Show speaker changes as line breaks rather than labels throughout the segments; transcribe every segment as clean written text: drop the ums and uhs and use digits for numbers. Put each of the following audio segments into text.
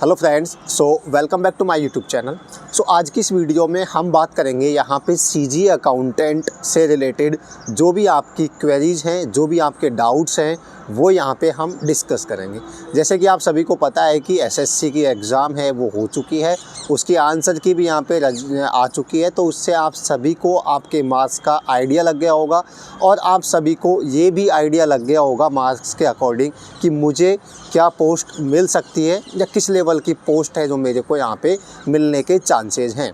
Hello friends, welcome back to my YouTube channel. आज की इस वीडियो में हम बात करेंगे यहाँ पे सीजीए अकाउंटेंट से रिलेटेड जो भी आपकी क्वेरीज हैं, जो भी आपके डाउट्स हैं, वो यहाँ पे हम डिस्कस करेंगे। जैसे कि आप सभी को पता है कि एसएससी की एग्ज़ाम है वो हो चुकी है, उसकी आंसर की भी यहाँ पे आ चुकी है। तो उससे आप सभी को आपके मार्क्स का आइडिया लग गया होगा और आप सभी को ये भी आइडिया लग गया होगा मार्क्स के अकॉर्डिंग कि मुझे क्या पोस्ट मिल सकती है या किस लेवल की पोस्ट है जो मेरे को यहाँ पे मिलने के चांसेस हैं।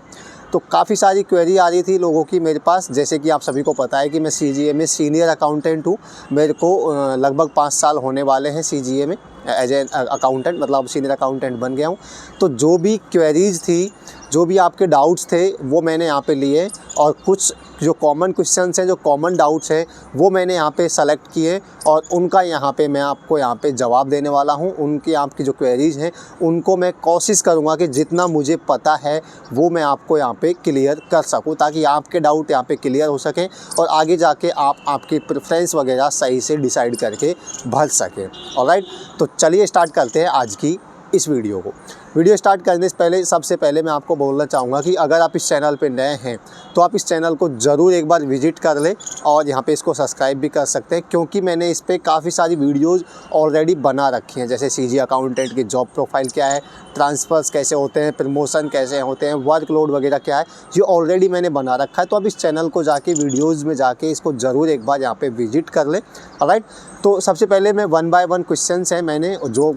तो काफ़ी सारी क्वेरी आ रही थी लोगों की मेरे पास। जैसे कि आप सभी को पता है कि मैं सीजीए में सीनियर अकाउंटेंट हूँ। मेरे को लगभग 5 साल होने वाले हैं सीजीए में एज ए अकाउंटेंट, मतलब सीनियर अकाउंटेंट बन गया हूँ। तो जो भी क्वेरीज थी, जो भी आपके डाउट्स थे, वो मैंने यहाँ पे लिए और कुछ जो कॉमन क्वेश्चंस हैं, जो कॉमन डाउट्स हैं, वो मैंने यहाँ पे सेलेक्ट किए और उनका यहाँ पे मैं आपको यहाँ पे जवाब देने वाला हूँ। उनकी आपकी जो क्वेरीज हैं उनको मैं कोशिश करूँगा कि जितना मुझे पता है वो मैं आपको यहाँ पे क्लियर कर सकूँ, ताकि आपके डाउट यहाँ पे क्लियर हो सकें और आगे जाके आप आपकी प्रेफरेंस वगैरह सही से डिसाइड करके भर सकें। ऑलराइट, तो चलिए स्टार्ट करते हैं आज की इस वीडियो को। वीडियो स्टार्ट करने से पहले सबसे पहले मैं आपको बोलना चाहूँगा कि अगर आप इस चैनल पे नए हैं तो आप इस चैनल को ज़रूर एक बार विजिट कर लें और यहाँ पे इसको सब्सक्राइब भी कर सकते हैं, क्योंकि मैंने इस पे काफ़ी सारी वीडियोस ऑलरेडी बना रखी हैं। जैसे सीजीए अकाउंटेंट की जॉब प्रोफाइल क्या है, ट्रांसफ़र्स कैसे होते हैं, प्रमोशन कैसे होते हैं, वर्कलोड वगैरह क्या है, ये ऑलरेडी मैंने बना रखा है। तो आप इस चैनल को जाके वीडियोज़ में जाके इसको ज़रूर एक बार यहाँ पर विजिट कर लें। ऑलराइट, तो सबसे पहले मैं 1 बाय 1 क्वेश्चंस हैं, मैंने जो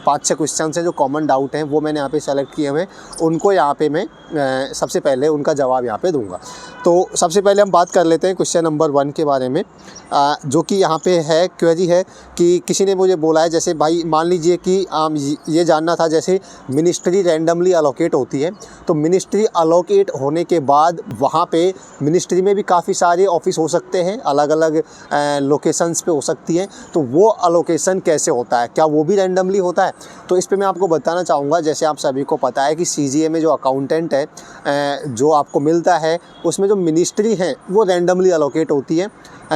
5-6 क्वेश्चंस हैं जो कॉमन डाउट हैं वो मैंने यहाँ पे सेलेक्ट किए हुए, उनको यहाँ पे मैं सबसे पहले उनका जवाब यहाँ पे दूंगा। तो सबसे पहले हम बात कर लेते हैं क्वेश्चन नंबर 1 के बारे में, जो कि यहाँ पे है, क्वेरी है कि किसी ने मुझे बोला है, जैसे भाई मान लीजिए कि ये जानना था, जैसे मिनिस्ट्री रैंडमली अलोकेट होती है, तो मिनिस्ट्री अलोकेट होने के बाद वहाँ पे मिनिस्ट्री में भी काफ़ी सारे ऑफिस हो सकते हैं, अलग अलग लोकेशंस पे हो सकती हैं। तो वो अलोकेशन कैसे होता है, क्या वो भी रैंडमली होता है? तो इस पे मैं आपको बताना चाहूँगा। जैसे आप सभी को पता है कि सीजीए में जो अकाउंटेंट है जो आपको मिलता है, उसमें जो मिनिस्ट्री है वो रैंडमली अलोकेट होती है।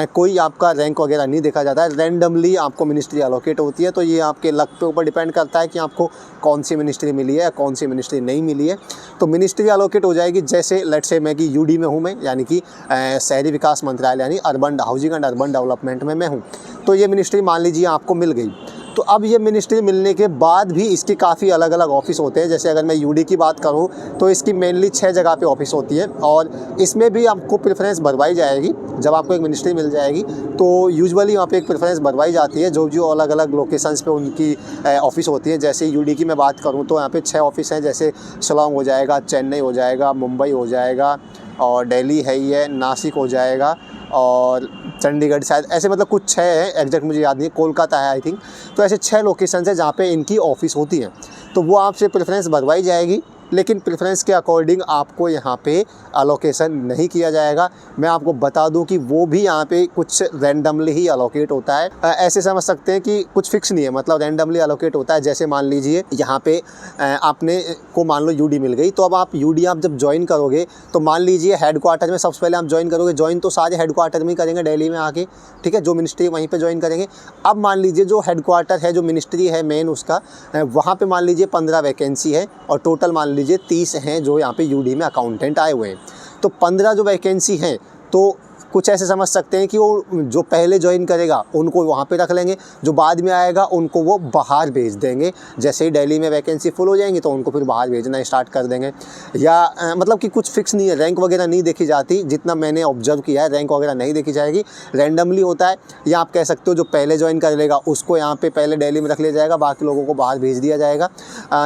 कोई आपका रैंक वगैरह नहीं देखा जाता है, रैंडमली आपको मिनिस्ट्री अलोकेट होती है। तो ये आपके लक पे ऊपर डिपेंड करता है कि आपको कौन सी मिनिस्ट्री मिली है या कौन सी मिनिस्ट्री नहीं मिली है। तो मिनिस्ट्री अलोकेट हो जाएगी, जैसे लेट्स से मैं कि यूडी में हूँ मैं, यानी कि शहरी विकास मंत्रालय यानी urban housing and urban development में मैं हूँ। तो ये मिनिस्ट्री मान लीजिए आपको मिल गई। तो अब ये मिनिस्ट्री मिलने के बाद भी इसके काफ़ी अलग अलग ऑफिस होते हैं। जैसे अगर मैं यूडी की बात करूँ तो इसकी मेनली 6 जगह पे ऑफिस होती है और इसमें भी आपको प्रेफरेंस भरवाई जाएगी। जब आपको एक मिनिस्ट्री मिल जाएगी तो यूजुअली वहाँ पे एक प्रेफरेंस भरवाई जाती है, जो जो अलग अलग लोकेशंस पे उनकी ऑफिस होती है। जैसे यूडी की मैं बात करूँ तो यहाँ पे 6 ऑफिस हैं, जैसे शिलांग हो जाएगा, चेन्नई हो जाएगा, मुंबई हो जाएगा और दिल्ली है ही है, नासिक हो जाएगा और चंडीगढ़ शायद, ऐसे मतलब कुछ 6 है, एग्जैक्ट मुझे याद नहीं, कोलकाता है आई थिंक। तो ऐसे 6 लोकेशन है जहाँ पे इनकी ऑफिस होती हैं। तो वो आपसे प्रेफरेंस भरवाई जाएगी, लेकिन प्रेफरेंस के अकॉर्डिंग आपको यहाँ पे अलोकेशन नहीं किया जाएगा। मैं आपको बता दूं कि वो भी यहाँ पे कुछ रैंडमली ही अलोकेट होता है। ऐसे समझ सकते हैं कि कुछ फिक्स नहीं है, मतलब रैंडमली अलोकेट होता है। जैसे मान लीजिए यहाँ पे आपने को मान लो यूडी मिल गई, तो अब आप यूडी आप जब ज्वाइन करोगे तो मान लीजिए हेडक्वार्टर में सबसे पहले आप ज्वाइन करोगे। ज्वाइन तो सारे हेडक्वार्टर में ही करेंगे दिल्ली में आके, ठीक है, जो मिनिस्ट्री वहीं पर ज्वाइन करेंगे। अब मान लीजिए जो हेडक्वार्टर है, जो मिनिस्ट्री है मेन, उसका वहाँ पर मान लीजिए 15 वैकेंसी है और टोटल मान लीजिए 30 हैं जो यहाँ पे यूडी में अकाउंटेंट आए हुए हैं। तो 15 जो वैकेंसी हैं, तो कुछ ऐसे समझ सकते हैं कि वो जो पहले ज्वाइन करेगा उनको वहाँ पे रख लेंगे, जो बाद में आएगा उनको वो बाहर भेज देंगे। जैसे ही दिल्ली में वैकेंसी फुल हो जाएंगी तो उनको फिर बाहर भेजना स्टार्ट कर देंगे। या मतलब कि कुछ फिक्स नहीं है, रैंक वगैरह नहीं देखी जाती। जितना मैंने ऑब्जर्व किया है, रैंक वगैरह नहीं देखी जाएगी, रैंडमली होता है। या आप कह सकते हो जो पहले ज्वाइन कर लेगा उसको यहाँ पे पहले दिल्ली में रख लिया जाएगा, बाकी लोगों को बाहर भेज दिया जाएगा।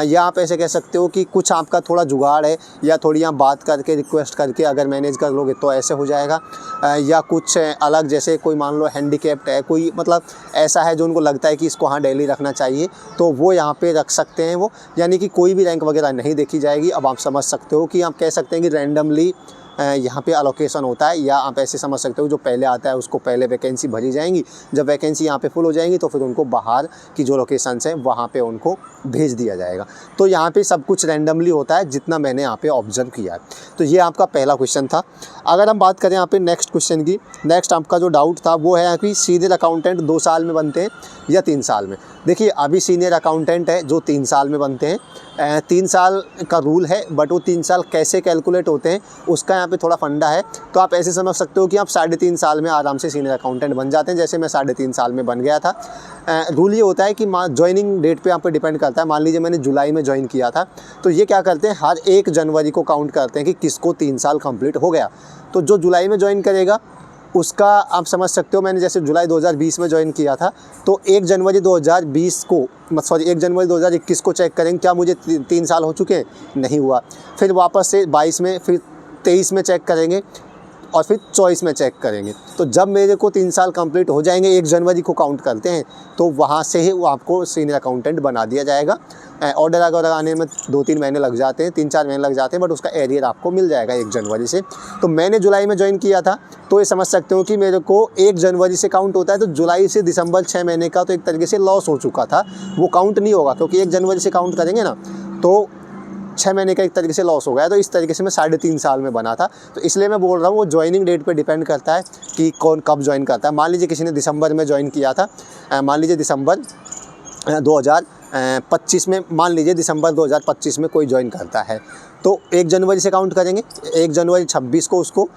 या आप ऐसे कह सकते हो कि कुछ आपका थोड़ा जुगाड़ है, या थोड़ी यहाँ बात करके रिक्वेस्ट करके अगर मैनेज कर लोगे तो ऐसे हो जाएगा। या कुछ अलग, जैसे कोई मान लो हैंडीकैप्ड है, कोई मतलब ऐसा है जो उनको लगता है कि इसको हाँ दिल्ली रखना चाहिए, तो वो यहाँ पे रख सकते हैं वो। यानी कि कोई भी रैंक वगैरह नहीं देखी जाएगी। अब आप समझ सकते हो कि आप कह सकते हैं कि रैंडमली यहाँ पे अलोकेशन होता है, या आप ऐसे समझ सकते हो जो पहले आता है उसको पहले वैकेंसी भरी जाएंगी, जब वैकेंसी यहाँ पे फुल हो जाएंगी तो फिर उनको बाहर की जो लोकेशंस हैं वहाँ पे उनको भेज दिया जाएगा। तो यहाँ पे सब कुछ रैंडमली होता है जितना मैंने यहाँ पे ऑब्जर्व किया है। तो ये आपका पहला क्वेश्चन था। अगर हम बात करें यहाँ पे नेक्स्ट क्वेश्चन की, नेक्स्ट आपका जो डाउट था वो है कि सीनियर अकाउंटेंट 2 साल में बनते हैं या 3 साल में। देखिए अभी सीनियर अकाउंटेंट है जो 3 साल में बनते हैं, 3 साल का रूल है, बट वो 3 साल कैसे कैलकुलेट होते हैं उसका यहाँ पे थोड़ा फंडा है। तो आप ऐसे समझ सकते हो कि आप 3.5 साल में आराम से सीनियर अकाउंटेंट बन जाते हैं, जैसे मैं 3.5 साल में बन गया था। रूल ये होता है कि ज्वाइनिंग डेट पे आप पे डिपेंड करता है। मान लीजिए मैंने जुलाई में ज्वाइन किया था, तो ये क्या करते हैं हर 1 जनवरी को काउंट करते हैं कि किसको 3 साल कंप्लीट हो गया। तो जो जुलाई में ज्वाइन करेगा उसका आप समझ सकते हो, मैंने जैसे जुलाई 2020 में ज्वाइन किया था, तो 1 जनवरी 2020 को 1 जनवरी 2021 को चेक करेंगे क्या मुझे 3 साल हो चुके हैं, नहीं हुआ। फिर वापस से 22 में, फिर 23 में चेक करेंगे और फिर 24 में चेक करेंगे। तो जब मेरे को 3 साल कंप्लीट हो जाएंगे, 1 जनवरी को काउंट करते हैं, तो वहाँ से ही वो आपको सीनियर अकाउंटेंट बना दिया जाएगा। ऑर्डर अगर आने में 2-3 महीने लग जाते हैं, 3-4 महीने लग जाते हैं, बट उसका एरियर आपको मिल जाएगा 1 जनवरी से। तो मैंने जुलाई में ज्वाइन किया था, तो ये समझ सकते हो कि मेरे को 1 जनवरी से काउंट होता है, तो जुलाई से दिसंबर 6 महीने का तो एक तरीके से लॉस हो चुका था, वो काउंट नहीं होगा, क्योंकि 1 जनवरी से काउंट करेंगे ना तो 6 महीने का एक तरीके से लॉस हो गया। तो इस तरीके से मैं 3.5 साल में बना था। तो इसलिए मैं बोल रहा हूँ वो ज्वाइनिंग डेट पे डिपेंड करता है कि कौन कब ज्वाइन करता है। मान लीजिए किसी ने दिसंबर में ज्वाइन किया था, मान लीजिए दिसंबर 2025 में, मान लीजिए दिसंबर 2025 में कोई ज्वाइन करता है, तो 1 जनवरी से काउंट करेंगे। 1 जनवरी 26 को उसको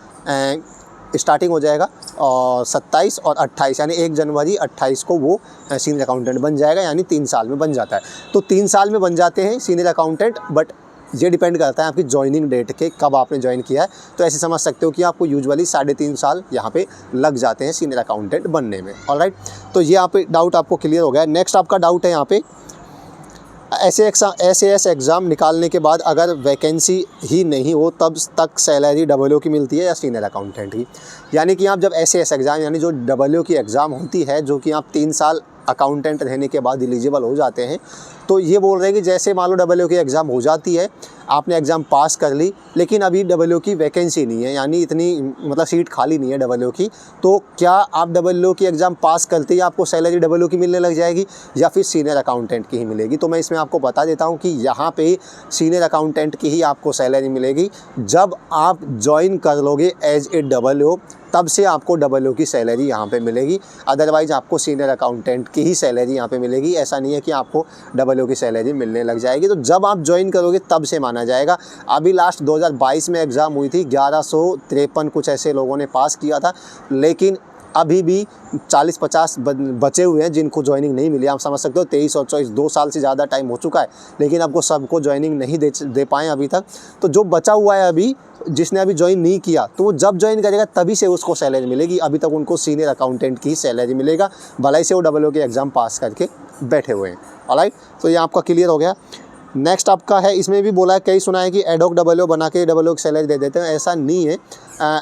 स्टार्टिंग हो जाएगा, और 27 और 28 यानी 1 जनवरी 28 को वो सीनियर अकाउंटेंट बन जाएगा, यानी 3 साल में बन जाता है। तो 3 साल में बन जाते हैं सीनियर अकाउंटेंट, बट ये डिपेंड करता है आपकी ज्वाइनिंग डेट के, कब आपने ज्वाइन किया है। तो ऐसे समझ सकते हो कि आपको यूजुअली 3.5 साल यहाँ पे लग जाते हैं सीनियर अकाउंटेंट बनने में। ऑलराइट, तो ये यहाँ पे डाउट आपको क्लियर हो गया। नेक्स्ट आपका डाउट है यहाँ पे SAS एग्ज़ाम निकालने के बाद अगर वैकेंसी ही नहीं हो तब तक सैलरी WO की मिलती है या सीनियर अकाउंटेंट की। यानी कि आप जब SAS एग्ज़ाम यानी जो WO की एग्ज़ाम होती है, जो कि आप 3 साल अकाउंटेंट रहने के बाद एलिजिबल हो जाते हैं, तो ये बोल रहे हैं कि जैसे मान लो WO की एग्ज़ाम हो जाती है, आपने एग्ज़ाम पास कर ली, लेकिन अभी WO की वैकेंसी नहीं है, यानी इतनी मतलब सीट खाली नहीं है WO की, तो क्या आप WO की एग्ज़ाम पास करते ही आपको सैलरी WO की मिलने लग जाएगी या फिर सीनियर अकाउंटेंट की ही मिलेगी? तो मैं इसमें आपको बता देता हूँ कि यहाँ पे सीनियर अकाउंटेंट की ही आपको सैलरी मिलेगी। जब आप ज्वाइन कर लोगे एज ए WO, तब से आपको WO की सैलरी यहाँ पे मिलेगी, अदरवाइज़ आपको सीनियर अकाउंटेंट की ही सैलरी यहाँ पे मिलेगी। ऐसा नहीं है कि आपको WO की सैलरी मिलने लग जाएगी। तो जब आप ज्वाइन करोगे तब से माना जाएगा। अभी लास्ट 2022 में एग्ज़ाम हुई थी, 1153 कुछ ऐसे लोगों ने पास किया था, लेकिन अभी भी 40-50 बचे हुए हैं जिनको ज्वाइनिंग नहीं मिली। आप समझ सकते हो 23 और 24 2 साल से ज़्यादा टाइम हो चुका है, लेकिन आपको सबको ज्वाइनिंग नहीं दे पाए अभी तक। तो जो बचा हुआ है अभी, जिसने अभी ज्वाइन नहीं किया, तो वो जब ज्वाइन करेगा तभी से उसको सैलरी मिलेगी। अभी तक उनको सीनियर अकाउंटेंट की सैलरी मिलेगा, भलाई से वो WO के एग्ज़ाम पास करके बैठे हुए हैं। ऑलराइट, तो ये आपका क्लियर हो गया। नेक्स्ट आपका है, इसमें भी बोला है, कई सुना है कि एडॉक WO बना के WO की सैलरी दे देते हैं। ऐसा नहीं है,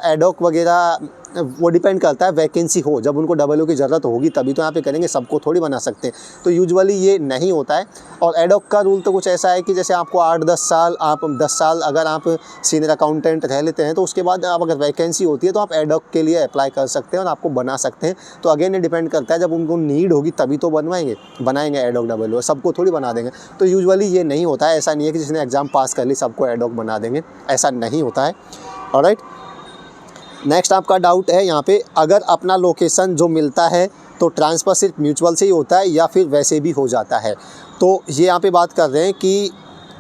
एडॉक वगैरह वो डिपेंड करता है वैकेंसी हो, जब उनको WO की ज़रूरत होगी तभी तो यहाँ पे करेंगे, सबको थोड़ी बना सकते हैं। तो यूजुअली ये नहीं होता है। और एडॉक का रूल तो कुछ ऐसा है कि जैसे आपको 8-10 साल, आप 10 साल अगर आप सीनियर अकाउंटेंट रह लेते हैं, तो उसके बाद आप अगर वैकेंसी होती है तो आप एडॉक के लिए अप्लाई कर सकते हैं और आपको बना सकते हैं। तो अगेन ये डिपेंड करता है, जब उनको नीड होगी तभी तो बनाएंगे एडॉक WO, सबको थोड़ी बना देंगे। तो यूजुअली ये नहीं होता है। ऐसा नहीं है कि जिसने एग्ज़ाम पास कर ली सबको एडॉक बना देंगे, ऐसा नहीं होता है। ऑलराइट, नेक्स्ट आपका डाउट है यहाँ पे, अगर अपना लोकेशन जो मिलता है तो ट्रांसफ़र सिर्फ म्यूचुअल से ही होता है या फिर वैसे भी हो जाता है? तो ये यहाँ पे बात कर रहे हैं कि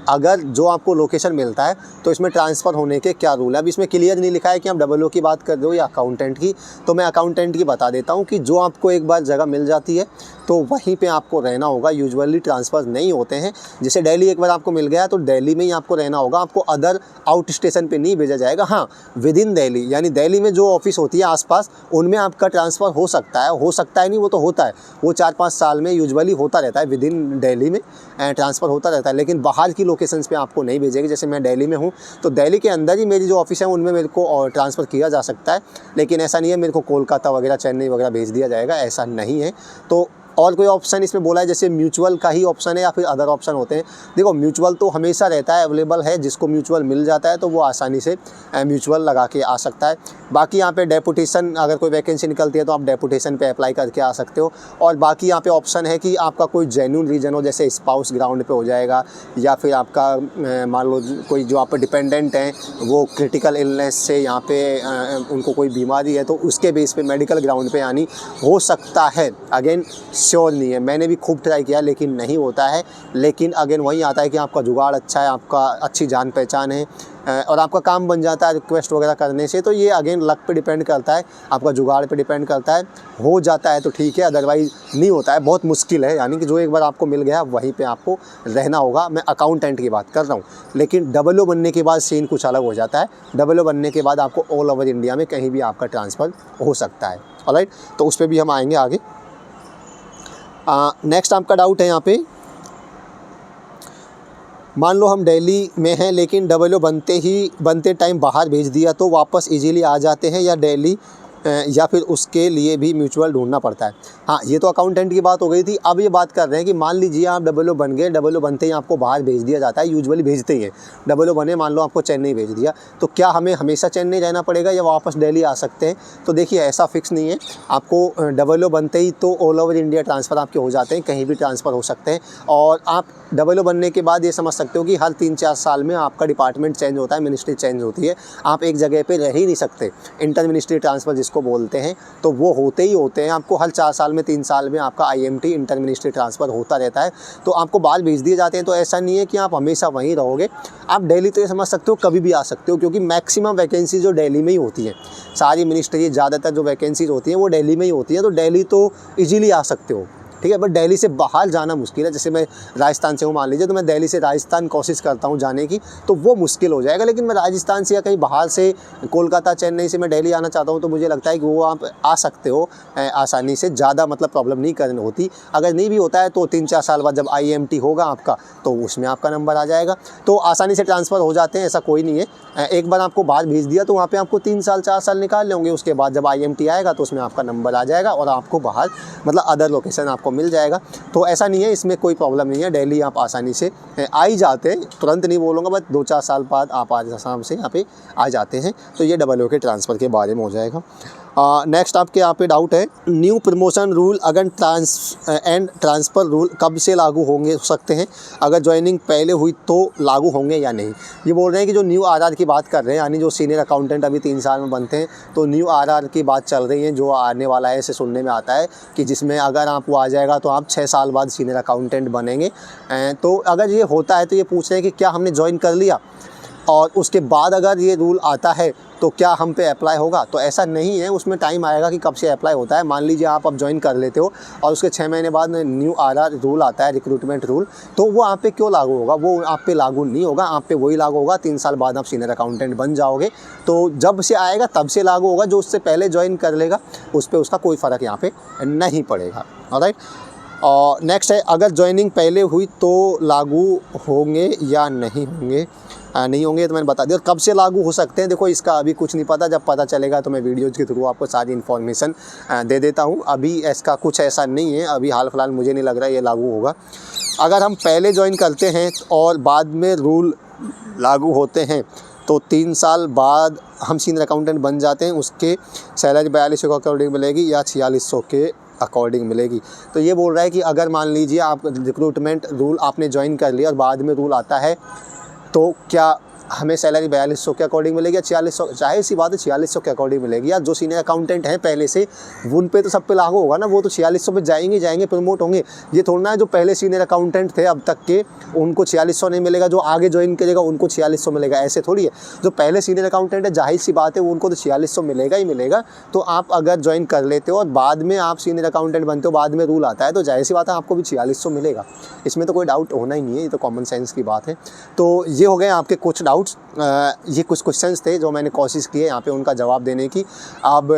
अगर जो आपको लोकेशन मिलता है तो इसमें ट्रांसफ़र होने के क्या रूल है। अब इसमें क्लियर नहीं लिखा है कि आप WO की बात कर रहे हो या अकाउंटेंट की, तो मैं अकाउंटेंट की बता देता हूँ कि जो आपको एक बार जगह मिल जाती है तो वहीं पे आपको रहना होगा। यूजुअली ट्रांसफ़र नहीं होते हैं। जैसे दिल्ली एक बार आपको मिल गया तो दिल्ली में ही आपको रहना होगा, आपको अदर आउट स्टेशन पे नहीं भेजा जाएगा। हाँ, विद इन दिल्ली, यानी दिल्ली में जो ऑफिस होती है आसपास, उनमें आपका ट्रांसफ़र हो सकता है नहीं, वो तो होता है। वो 4-5 साल में यूजुअली होता रहता है, विद इन दिल्ली में ट्रांसफ़र होता रहता है, लेकिन बाहर की लोकेशंस पे आपको नहीं भेजेगी। जैसे मैं दिल्ली में हूँ तो दिल्ली के अंदर ही मेरी जो ऑफिस है उनमें मेरे को ट्रांसफ़र किया जा सकता है, लेकिन ऐसा नहीं है मेरे को कोलकाता वगैरह, चेन्नई वगैरह भेज दिया जाएगा, ऐसा नहीं है। तो और कोई ऑप्शन इसमें बोला है जैसे म्यूचुअल का ही ऑप्शन है या फिर अदर ऑप्शन होते हैं? देखो म्यूचुअल तो हमेशा रहता है, अवेलेबल है, जिसको म्यूचुअल मिल जाता है तो वो आसानी से म्यूचुअल लगा के आ सकता है। बाकी यहाँ पे डेपुटेशन, अगर कोई वैकेंसी निकलती है तो आप डेपुटेशन पे अप्लाई करके आ सकते हो। और बाकी यहाँ पे ऑप्शन है कि आपका कोई जेन्युइन रीज़न हो, जैसे स्पाउस ग्राउंड पे हो जाएगा, या फिर आपका मान लो कोई जो आप पे डिपेंडेंट हैं वो क्रिटिकल इलनेस से यहाँ पे उनको कोई बीमारी है तो उसके बेस पे मेडिकल ग्राउंड पे यानी हो सकता है। अगेन श्योर नहीं है, मैंने भी खूब ट्राई किया लेकिन नहीं होता है। लेकिन अगेन वही आता है कि आपका जुगाड़ अच्छा है, आपका अच्छी जान पहचान है और आपका काम बन जाता है रिक्वेस्ट वगैरह करने से। तो ये अगेन लक पे डिपेंड करता है, आपका जुगाड़ पे डिपेंड करता है। हो जाता है तो ठीक है, अदरवाइज़ नहीं होता है, बहुत मुश्किल है। यानी कि जो एक बार आपको मिल गया वहीं पे आपको रहना होगा। मैं अकाउंटेंट की बात कर रहा हूँ, लेकिन डबल बनने के बाद सीन कुछ अलग हो जाता है। डबल बनने के बाद आपको ऑल ओवर इंडिया में कहीं भी आपका ट्रांसफ़र हो सकता है। ऑलराइट, तो उस पर भी हम आएंगे आगे। नेक्स्ट आपका डाउट है यहाँ पे, मान लो हम दिल्ली में हैं लेकिन डबल बनते टाइम बाहर भेज दिया तो वापस इजीली आ जाते हैं या दिल्ली या फिर उसके लिए भी म्यूचुअल ढूंढना पड़ता है? हाँ, ये तो अकाउंटेंट की बात हो गई थी। अब ये बात कर रहे हैं कि मान लीजिए आप डबल बन गए, डबल बनते ही आपको बाहर भेज दिया जाता है, यूजुअली भेजते ही है। डबल बने, मान लो आपको चेन्नई भेज दिया, तो क्या हमें हमेशा चेन्नई रहना पड़ेगा या वापस दिल्ली आ सकते हैं? तो देखिए ऐसा फिक्स नहीं है। आपको डबल बनते ही तो ऑल ओवर इंडिया ट्रांसफ़र आपके हो जाते हैं, कहीं भी ट्रांसफ़र हो सकते हैं। और आप डबल बनने के बाद ये समझ सकते हो कि हर 3-4 साल में आपका डिपार्टमेंट चेंज होता है, मिनिस्ट्री चेंज होती है, आप एक जगह पे रह ही नहीं सकते। इंटर मिनिस्ट्री ट्रांसफ़र जिसको बोलते हैं, तो वो होते ही होते हैं। आपको हर 4 साल में 3 साल में आपका IMT इंटर मिनिस्ट्री ट्रांसफ़र होता रहता है, तो आपको बाहर भेज दिए जाते हैं। तो ऐसा नहीं है कि आप हमेशा वहीं रहोगे। आप दिल्ली तो ये समझ सकते हो कभी भी आ सकते हो, क्योंकि मैक्सिमम वैकेंसी जो दिल्ली में ही होती हैं, सारी मिनिस्ट्री ज़्यादातर जो वैकेंसीज होती हैं वो दिल्ली में ही होती हैं। तो दिल्ली तो ईजिली आ सकते हो, ठीक है। बट दिल्ली से बाहर जाना मुश्किल है। जैसे मैं राजस्थान से हूँ मान लीजिए, तो मैं दिल्ली से राजस्थान कोशिश करता हूँ जाने की, तो वो मुश्किल हो जाएगा। लेकिन मैं राजस्थान से या कहीं बाहर से, कोलकाता चेन्नई से मैं दिल्ली आना चाहता हूँ, तो मुझे लगता है कि वो आप आ सकते हो आसानी से, ज़्यादा मतलब प्रॉब्लम नहीं करनी होती। अगर नहीं भी होता है तो 3-4 साल बाद जब IMT होगा आपका, तो उसमें आपका नंबर आ जाएगा, तो आसानी से ट्रांसफ़र हो जाते हैं, ऐसा कोई नहीं है। एक बार आपको बाहर भेज दिया तो वहाँ पे आपको 3 साल 4 साल निकाल लेंगे, उसके बाद जब IMT आएगा तो उसमें आपका नंबर आ जाएगा और आपको बाहर मतलब अदर लोकेशन आपको मिल जाएगा। तो ऐसा नहीं है, इसमें कोई प्रॉब्लम नहीं है। दिल्ली आप आसानी से आ ही जाते हैं, तुरंत नहीं बोलूँगा, बस 2-4 साल बाद आप आराम से यहाँ पे आ जाते हैं। तो ये डबल के ट्रांसफ़र के बारे में हो जाएगा। नेक्स्ट आपके यहाँ पे डाउट है, न्यू प्रमोशन रूल अगर ट्रांसफ़र रूल कब से लागू होंगे सकते हैं? अगर ज्वाइनिंग पहले हुई तो लागू होंगे या नहीं? ये बोल रहे हैं कि जो न्यू RR की बात कर रहे हैं, यानी जो सीनियर अकाउंटेंट अभी 3 साल में बनते हैं, तो न्यू RR की बात चल रही है, जो आने वाला है, ऐसे सुनने में आता है कि जिसमें अगर आप वो आ जाएगा तो आप 6 साल बाद सीनियर अकाउंटेंट बनेंगे। तो अगर ये होता है तो ये पूछ रहे हैं कि क्या हमने ज्वाइन कर लिया और उसके बाद अगर ये रूल आता है तो क्या हम पे अप्लाई होगा? तो ऐसा नहीं है, उसमें टाइम आएगा कि कब से अप्लाई होता है। मान लीजिए आप अब ज्वाइन कर लेते हो और उसके 6 महीने बाद न्यू RR रूल आता है, रिक्रूटमेंट रूल, तो वो आप पे क्यों लागू होगा? वो आप पे लागू नहीं होगा, आप पे वही लागू होगा 3 साल बाद आप सीनियर अकाउंटेंट बन जाओगे। तो जब से आएगा तब से लागू होगा, जो उससे पहले ज्वाइन कर लेगा उस पर उसका कोई फ़र्क यहाँ पे नहीं पड़ेगा। ऑलराइट, और नेक्स्ट है, अगर ज्वाइनिंग पहले हुई तो लागू होंगे या नहीं होंगे? नहीं होंगे तो मैंने बता दिया। कब से लागू हो सकते हैं, देखो इसका अभी कुछ नहीं पता, जब पता चलेगा तो मैं वीडियोज़ के थ्रू आपको सारी इन्फॉर्मेशन दे देता हूँ। अभी इसका कुछ ऐसा नहीं है, अभी हाल फिलहाल मुझे नहीं लग रहा है ये लागू होगा। अगर हम पहले ज्वाइन करते हैं और बाद में रूल लागू होते हैं तो 3 साल बाद हम सीनियर अकाउंटेंट बन जाते हैं, उसके सैलरी 4200 के अकॉर्डिंग मिलेगी या 4600 के अकॉर्डिंग मिलेगी। तो ये बोल रहा है कि अगर मान लीजिए आप रिक्रूटमेंट रूल आपने ज्वाइन कर लिया और बाद में रूल आता है, तो क्या हमें सैलरी 4200 के अकॉर्डिंग मिलेगी या 4600? जाहिर सी बात है 4600 के अकॉर्डिंग मिलेगी। या जो सीनियर अकाउंटेंट हैं पहले से, उन पे तो सब पे लागू होगा ना, वो तो 4600 पे जाएंगे, प्रमोट होंगे। ये थोड़ा ना है जो पहले सीनियर अकाउंटेंट थे अब तक के, उनको 4600 नहीं मिलेगा, जो आगे ज्वाइन करेगा उनको 4600 मिलेगा, ऐसे थोड़ी है। जो पहले सीनियर अकाउंटेंट है, जाहिर सी बात है उनको तो 4600 मिलेगा ही मिलेगा। तो आप अगर ज्वाइन कर लेते हो और बाद में आप सीनियर अकाउंटेंट बनते हो, बाद में रूल आता है, तो जाहिर सी बात है आपको भी 4600 मिलेगा। इसमें तो कोई डाउट होना ही नहीं है, ये तो कॉमन सेंस की बात है। तो ये हो गए आपके कुछ डाउट। डाउट्स, ये कुछ क्वेश्चंस थे जो मैंने कोशिश की है यहाँ पे उनका जवाब देने की। अब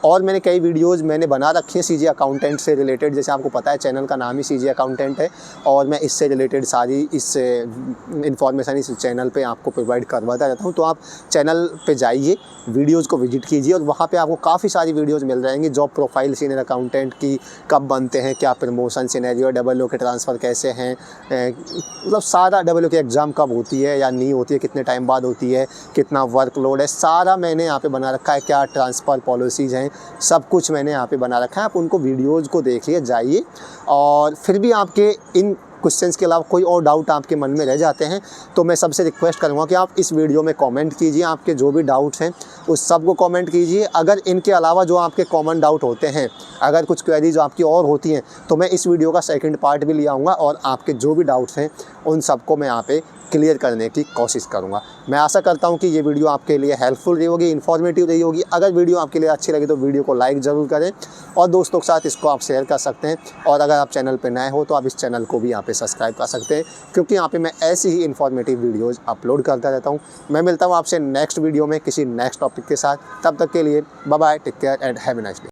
और मैंने कई वीडियोज़ मैंने बना रखी हैं सीजी अकाउंटेंट से रिलेटेड, जैसे आपको पता है चैनल का नाम ही सीजी अकाउंटेंट है, और मैं इससे रिलेटेड सारी इस इन्फॉर्मेशन इस चैनल पे आपको प्रोवाइड करवाता रहता हूँ। तो आप चैनल पे जाइए, वीडियोज़ को विजिट कीजिए, और वहाँ पे आपको काफ़ी सारी वीडियोज़ मिल जाएंगी। जॉब प्रोफाइल सीनियर अकाउंटेंट की कब बनते हैं, क्या प्रमोशन सिनेरियो, डब्ल्यू के ट्रांसफ़र कैसे हैं, मतलब सारा डब्ल्यू के एग्ज़ाम कब होती है या नहीं होती है, कितने टाइम बाद होती है, कितना वर्कलोड है, सारा मैंने यहाँ पे बना रखा है। क्या ट्रांसफ़र पॉलिसीज़ हैं, सब कुछ मैंने यहाँ पे बना रखा है। आप उनको वीडियोज़ को देखिए, जाइए, और फिर भी आपके इन क्वेश्चंस के अलावा कोई और डाउट आपके मन में रह जाते हैं तो मैं सबसे रिक्वेस्ट करूँगा कि आप इस वीडियो में कमेंट कीजिए। आपके जो भी डाउट्स हैं उस सब को कमेंट कीजिए। अगर इनके अलावा जो आपके कॉमन डाउट होते हैं, अगर कुछ क्वेरीज आपकी और होती हैं, तो मैं इस वीडियो का सेकंड पार्ट भी ले आऊँगा और आपके जो भी डाउट्स हैं उन सबको मैं यहाँ पे क्लियर करने की कोशिश करूँगा। मैं आशा करता हूँ कि ये वीडियो आपके लिए हेल्पफुल रही होगी, इन्फॉर्मेटिव रही होगी। अगर वीडियो आपके लिए अच्छी लगी तो वीडियो को लाइक ज़रूर करें, और दोस्तों के साथ इसको आप शेयर कर सकते हैं। और अगर आप चैनल पर नए हो तो आप इस चैनल को भी यहाँ पे सब्सक्राइब कर सकते हैं, क्योंकि यहाँ पे मैं ऐसी ही इन्फॉर्मेटिव वीडियोज़ अपलोड करता रहता हूँ। मैं मिलता हूँ आपसे नेक्स्ट वीडियो में किसी नेक्स्ट टॉपिक के साथ। तब तक के लिए bye bye, take care and have a nice day.